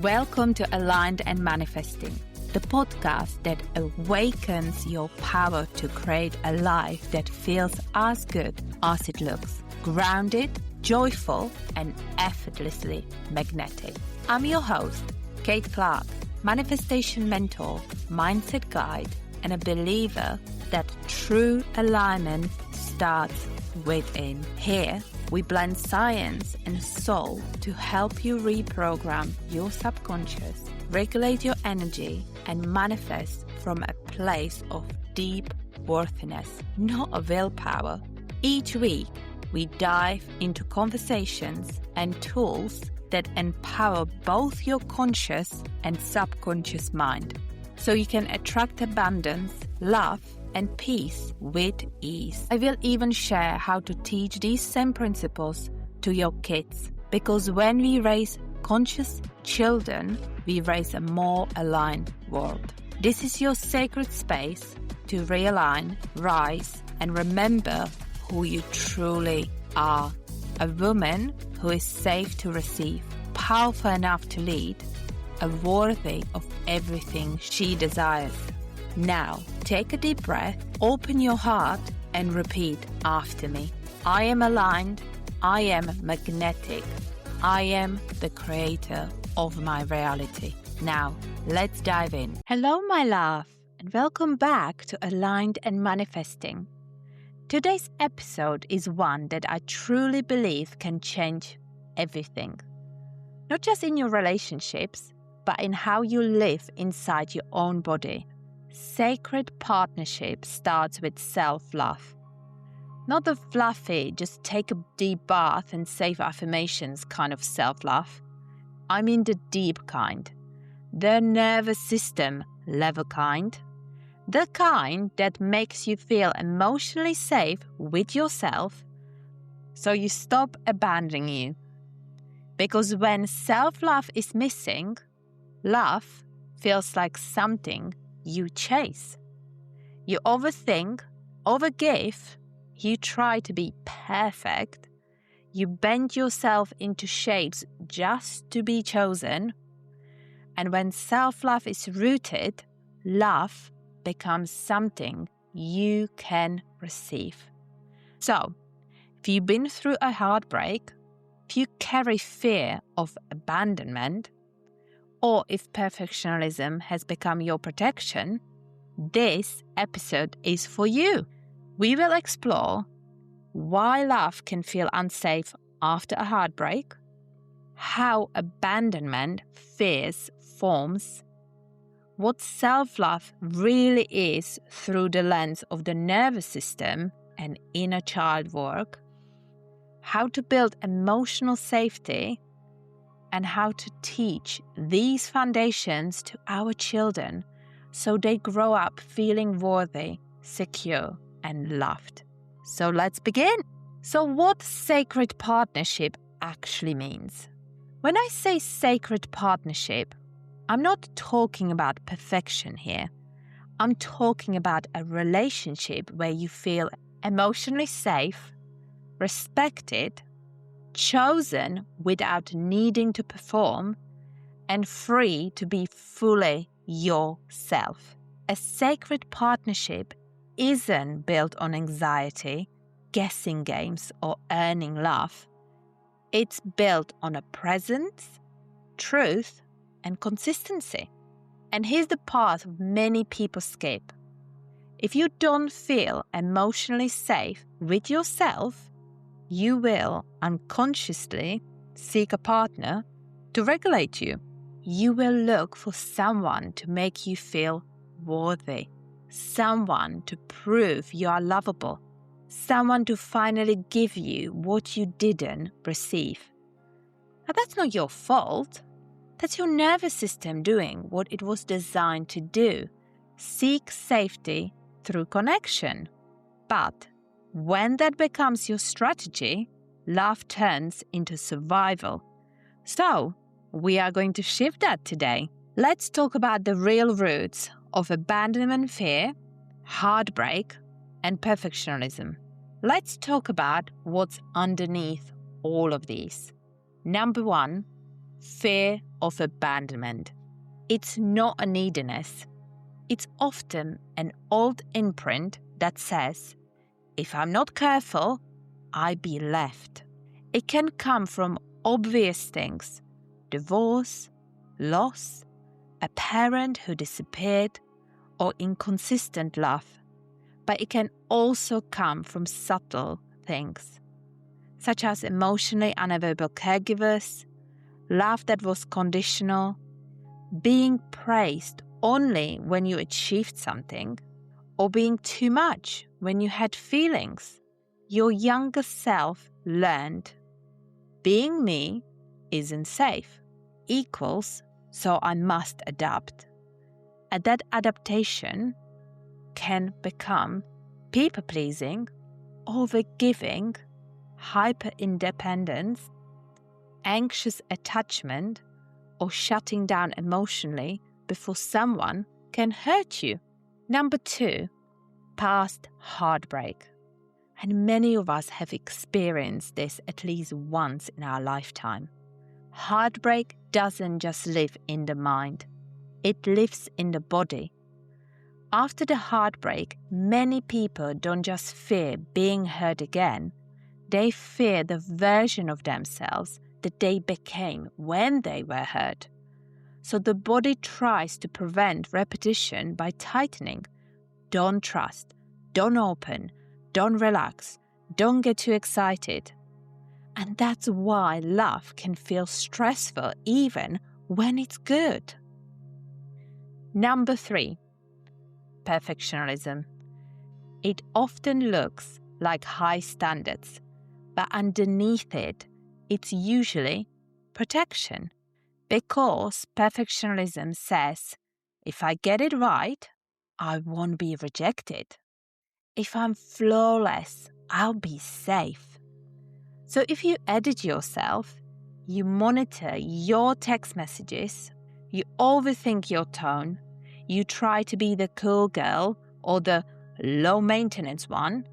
Welcome to Aligned and Manifesting, the podcast that awakens your power to create a life that feels as good as it looks, grounded, joyful, and effortlessly magnetic. I'm your host, Kate Clark, manifestation mentor, mindset guide, and a believer that true alignment starts within. Here, we blend science and soul to help you reprogram your subconscious, regulate your energy, and manifest from a place of deep worthiness, not a willpower. Each week, we dive into conversations and tools that empower both your conscious and subconscious mind, so you can attract abundance, love, and peace with ease. I will even share how to teach these same principles to your kids, because when we raise conscious children, we raise a more aligned world. This is your sacred space to realign, rise, and remember who you truly are. A woman who is safe to receive, powerful enough to lead, and worthy of everything she desires. Now, take a deep breath, open your heart, and repeat after me. I am aligned. I am magnetic. I am the creator of my reality. Now, let's dive in. Hello, my love, and welcome back to Aligned and Manifesting. Today's episode is one that I truly believe can change everything. Not just in your relationships, but in how you live inside your own body. Sacred partnership starts with self-love. Not the fluffy, just take a deep bath and say affirmations kind of self-love. I mean the deep kind. The nervous system level kind. The kind that makes you feel emotionally safe with yourself, so you stop abandoning you. Because when self-love is missing, love feels like something you chase. You overthink, overgive, you try to be perfect, you bend yourself into shapes just to be chosen. And when self-love is rooted, love becomes something you can receive. So, if you've been through a heartbreak, if you carry fear of abandonment, or if perfectionism has become your protection, this episode is for you. We will explore why love can feel unsafe after a heartbreak, how abandonment fears forms, what self-love really is through the lens of the nervous system and inner child work, how to build emotional safety, and how to teach these foundations to our children so they grow up feeling worthy, secure, and loved. So let's begin. So what sacred partnership actually means? When I say sacred partnership, I'm not talking about perfection here. I'm talking about a relationship where you feel emotionally safe, respected, chosen without needing to perform, and free to be fully yourself. A sacred partnership isn't built on anxiety, guessing games, or earning love. It's built on a presence, truth, and consistency. And here's the path many people skip. If you don't feel emotionally safe with yourself, you will unconsciously seek a partner to regulate you. You will look for someone to make you feel worthy, someone to prove you are lovable, someone to finally give you what you didn't receive. Now, that's not your fault. That's your nervous system doing what it was designed to do. Seek safety through connection. But when that becomes your strategy, love turns into survival. So, we are going to shift that today. Let's talk about the real roots of abandonment fear, heartbreak, and perfectionism. Let's talk about what's underneath all of these. Number one, fear of abandonment. It's not a neediness. It's often an old imprint that says, if I'm not careful, I'll be left. It can come from obvious things: divorce, loss, a parent who disappeared, or inconsistent love. But it can also come from subtle things, such as emotionally unavailable caregivers, love that was conditional, being praised only when you achieved something, or being too much when you had feelings. Your younger self learned, being me isn't safe, equals, so I must adapt. And that adaptation can become people-pleasing, overgiving, hyper-independence, anxious attachment, or shutting down emotionally before someone can hurt you. Number 2, past heartbreak. And many of us have experienced this at least once in our lifetime. Heartbreak doesn't just live in the mind, it lives in the body. After the heartbreak, many people don't just fear being hurt again, they fear the version of themselves that they became when they were hurt. So the body tries to prevent repetition by tightening. Don't trust, don't open, don't relax, don't get too excited. And that's why love can feel stressful even when it's good. Number 3, perfectionism. It often looks like high standards, but underneath it, it's usually protection. Because perfectionism says, if I get it right, I won't be rejected. If I'm flawless, I'll be safe. So if you edit yourself, you monitor your text messages, you overthink your tone, you try to be the cool girl or the low maintenance one,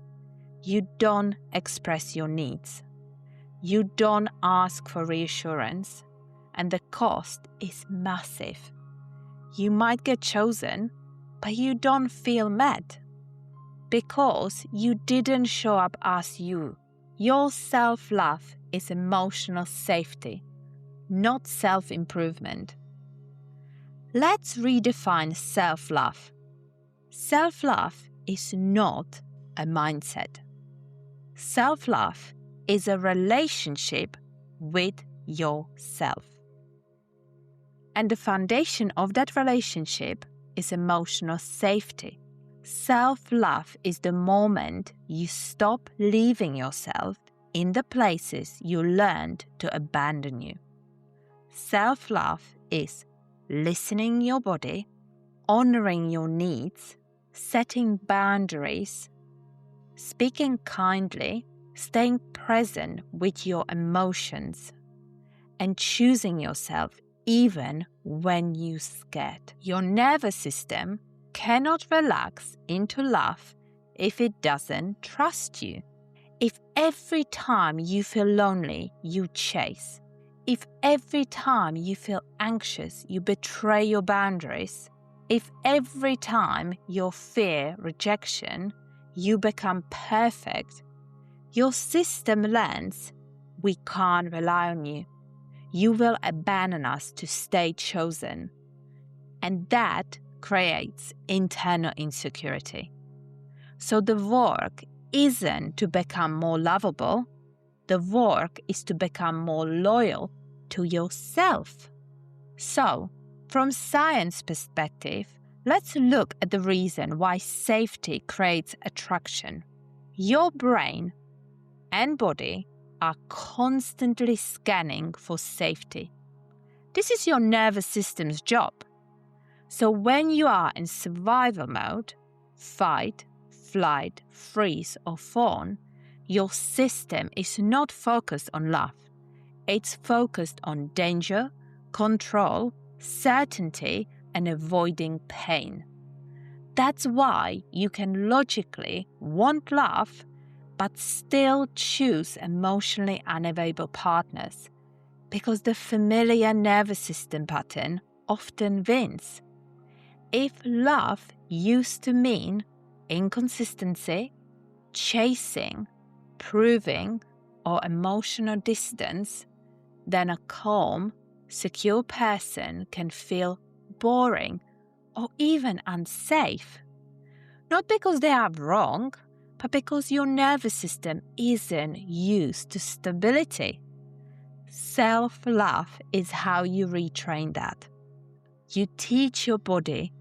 you don't express your needs. You don't ask for reassurance, and the cost is massive. You might get chosen, but you don't feel met because you didn't show up as you. Your self-love is emotional safety, not self-improvement. Let's redefine self-love. Self-love is not a mindset. Self-love is a relationship with yourself. And the foundation of that relationship is emotional safety. Self-love is the moment you stop leaving yourself in the places you learned to abandon you. Self-love is listening your body, honoring your needs, setting boundaries, speaking kindly, staying present with your emotions, and choosing yourself even when you're scared. Your nervous system cannot relax into love if it doesn't trust you. If every time you feel lonely, you chase. If every time you feel anxious, you betray your boundaries. If every time you fear rejection, you become perfect, your system learns, we can't rely on you. You will abandon us to stay chosen. And that creates internal insecurity. So the work isn't to become more lovable. The work is to become more loyal to yourself. So, from science perspective, let's look at the reason why safety creates attraction. Your brain and body are constantly scanning for safety. This is your nervous system's job. So when you are in survival mode, fight, flight, freeze, or fawn, your system is not focused on love. It's focused on danger, control, certainty, and avoiding pain. That's why you can logically want love, but still choose emotionally unavailable partners. Because the familiar nervous system pattern often wins. If love used to mean inconsistency, chasing, proving, or emotional distance, then a calm, secure person can feel boring or even unsafe. Not because they are wrong, but because your nervous system isn't used to stability. Self-love is how you retrain that. You teach your body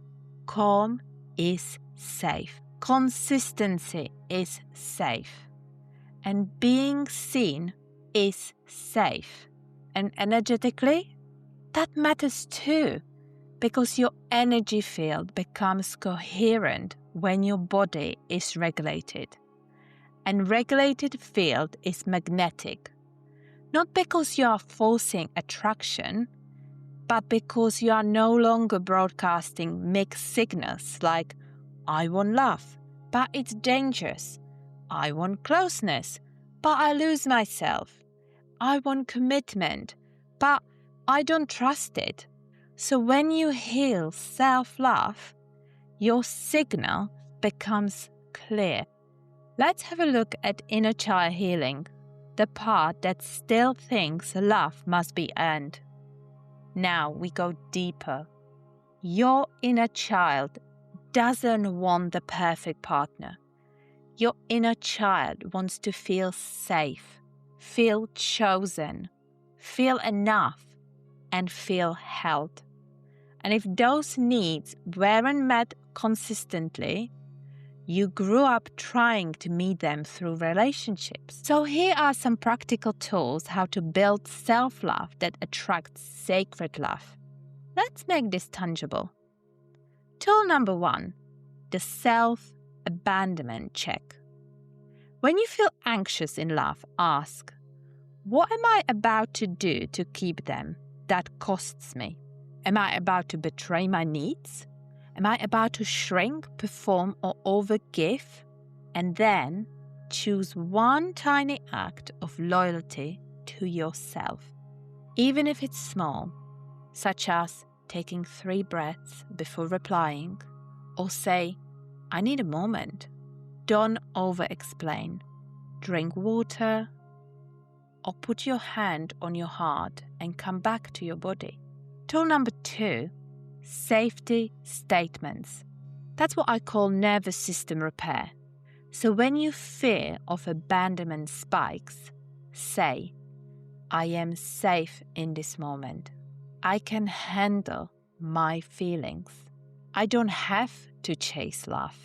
calm is safe, consistency is safe, and being seen is safe. And energetically, that matters too, because your energy field becomes coherent when your body is regulated. And regulated field is magnetic, not because you are forcing attraction, but because you are no longer broadcasting mixed signals like, I want love, but it's dangerous. I want closeness, but I lose myself. I want commitment, but I don't trust it. So when you heal self-love, your signal becomes clear. Let's have a look at inner child healing, the part that still thinks love must be earned. Now we go deeper. Your inner child doesn't want the perfect partner. Your inner child wants to feel safe, feel chosen, feel enough, and feel held. And if those needs weren't met consistently, you grew up trying to meet them through relationships. So here are some practical tools how to build self-love that attracts sacred love. Let's make this tangible. Tool number 1, the self-abandonment check. When you feel anxious in love, ask, what am I about to do to keep them that costs me? Am I about to betray my needs? Am I about to shrink, perform, or overgive? And then choose one tiny act of loyalty to yourself, even if it's small, such as taking 3 breaths before replying, or say, I need a moment. Don't over-explain. Drink water, or put your hand on your heart and come back to your body. Tool number 2, safety statements. That's what I call nervous system repair. So when your fear of abandonment spikes, say, I am safe in this moment. I can handle my feelings. I don't have to chase love.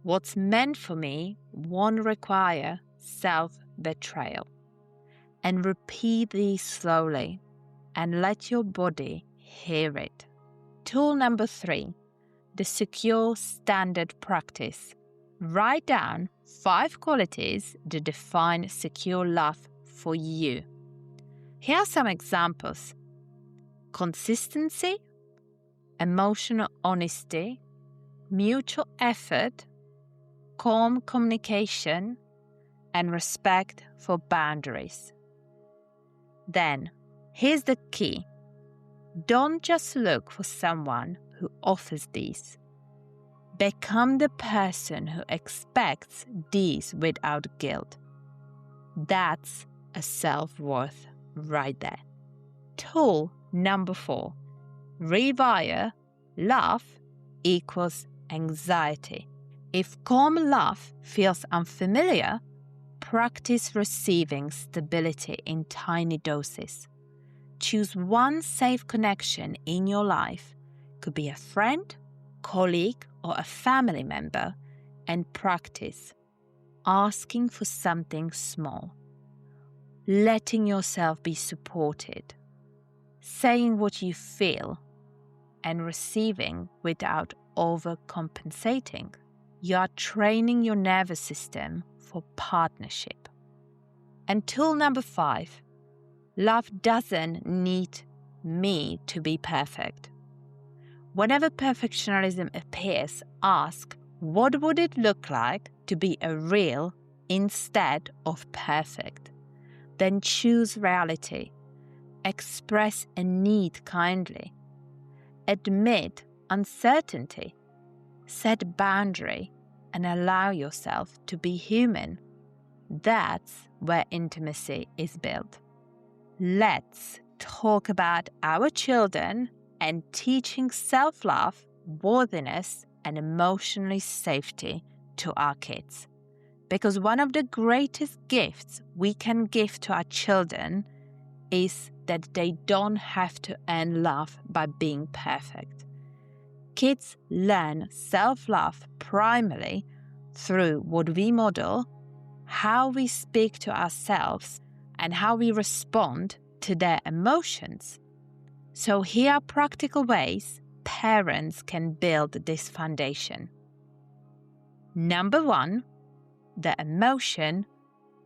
What's meant for me won't require self-betrayal. And repeat these slowly and let your body hear it. Tool number 3, the secure standard practice. Write down 5 qualities that define secure love for you. Here are some examples. Consistency, emotional honesty, mutual effort, calm communication, and respect for boundaries. Then, here's the key. Don't just look for someone who offers these. Become the person who expects these without guilt. That's a self-worth right there. Tool number 4. Rewire love equals anxiety. If calm love feels unfamiliar, practice receiving stability in tiny doses. Choose one safe connection in your life, could be a friend, colleague, or a family member, and practice asking for something small, letting yourself be supported, saying what you feel, and receiving without overcompensating. You are training your nervous system for partnership. And tool number 5, love doesn't need me to be perfect. Whenever perfectionism appears, ask, what would it look like to be a real instead of perfect? Then choose reality. Express a need kindly. Admit uncertainty. Set boundary and allow yourself to be human. That's where intimacy is built. Let's talk about our children and teaching self-love, worthiness, and emotional safety to our kids. Because one of the greatest gifts we can give to our children is that they don't have to earn love by being perfect. Kids learn self-love primarily through what we model, how we speak to ourselves, and how we respond to their emotions. So here are practical ways parents can build this foundation. Number 1, the emotion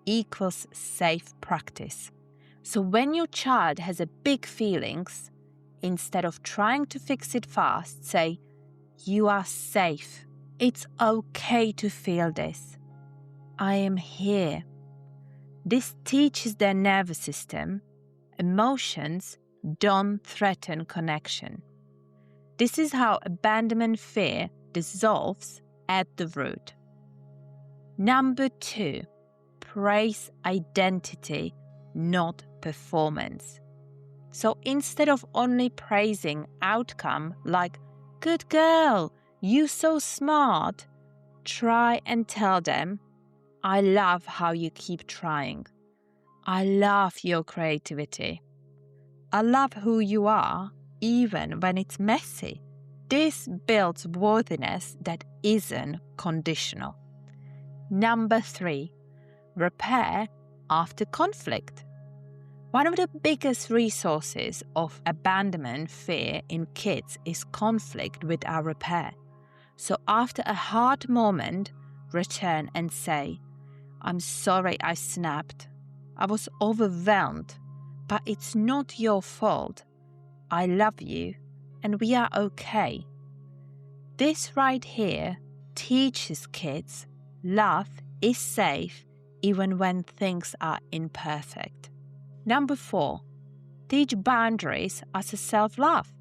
equals safe practice. So when your child has a big feelings, instead of trying to fix it fast, say, "You are safe. It's okay to feel this. I am here." This teaches their nervous system emotions don't threaten connection. This is how abandonment fear dissolves at the root. Number 2, praise identity, not performance. So instead of only praising outcome like, "Good girl, you so smart," try and tell them, "I love how you keep trying. I love your creativity. I love who you are, even when it's messy." This builds worthiness that isn't conditional. Number 3, repair after conflict. One of the biggest resources of abandonment fear in kids is conflict with our repair. So after a hard moment, return and say, "I'm sorry I snapped. I was overwhelmed, but it's not your fault. I love you and we are okay." This right here teaches kids love is safe even when things are imperfect. Number 4, teach boundaries as a self-love.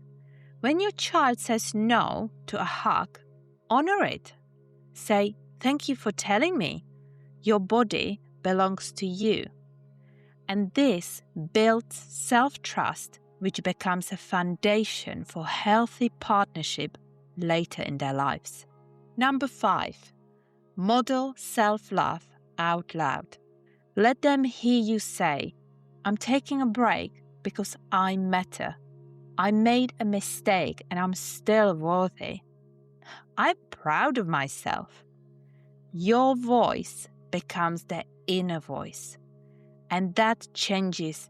When your child says no to a hug, honor it. Say, "Thank you for telling me. Your body belongs to you." And this builds self-trust, which becomes a foundation for healthy partnership later in their lives. Number 5, model self-love out loud. Let them hear you say, "I'm taking a break because I matter. I made a mistake and I'm still worthy. I'm proud of myself." Your voice becomes their inner voice, and that changes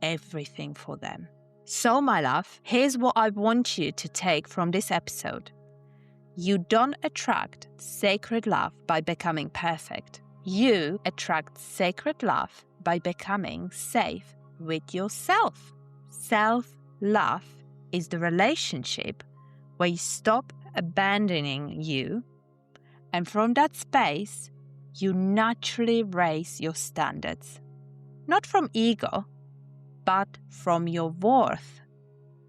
everything for them. So, my love, here's what I want you to take from this episode. You don't attract sacred love by becoming perfect. You attract sacred love by becoming safe with yourself. Self-love is the relationship where you stop abandoning you, and from that space, you naturally raise your standards. Not from ego, but from your worth.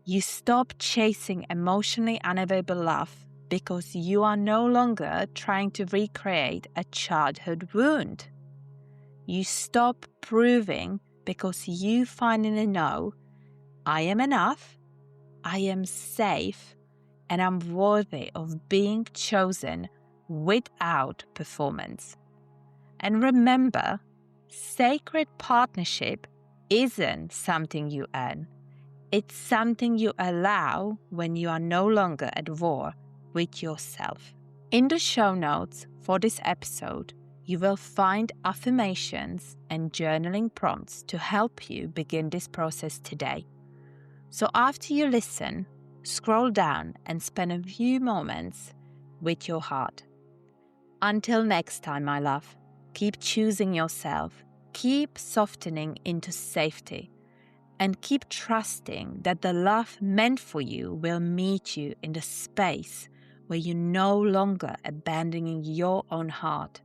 You stop chasing emotionally unavailable love because you are no longer trying to recreate a childhood wound. You stop proving because you finally know, "I am enough, I am safe, and I'm worthy of being chosen without performance." And remember, sacred partnership isn't something you earn. It's something you allow when you are no longer at war with yourself. In the show notes for this episode, you will find affirmations and journaling prompts to help you begin this process today. So after you listen, scroll down and spend a few moments with your heart. Until next time, my love, keep choosing yourself, keep softening into safety, and keep trusting that the love meant for you will meet you in the space where you're no longer abandoning your own heart.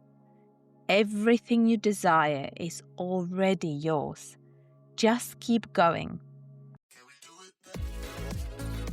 Everything you desire is already yours. Just keep going.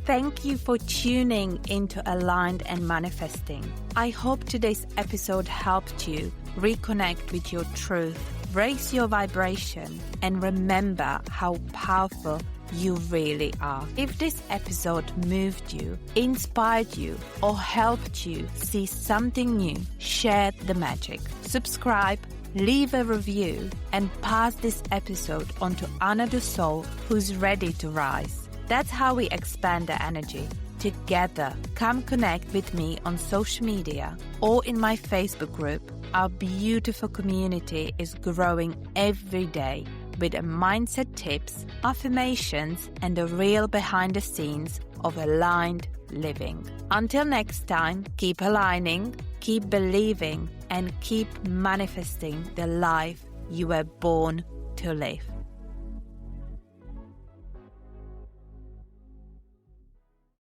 Thank you for tuning into Aligned and Manifesting. I hope today's episode helped you reconnect with your truth, raise your vibration, and remember how powerful you really are. If this episode moved you, inspired you, or helped you see something new, share the magic. Subscribe, leave a review, and pass this episode on to another soul who's ready to rise. That's how we expand the energy. Together, come connect with me on social media or in my Facebook group. Our beautiful community is growing every day with mindset tips, affirmations, and the real behind the scenes of aligned living. Until next time, keep aligning, keep believing, and keep manifesting the life you were born to live.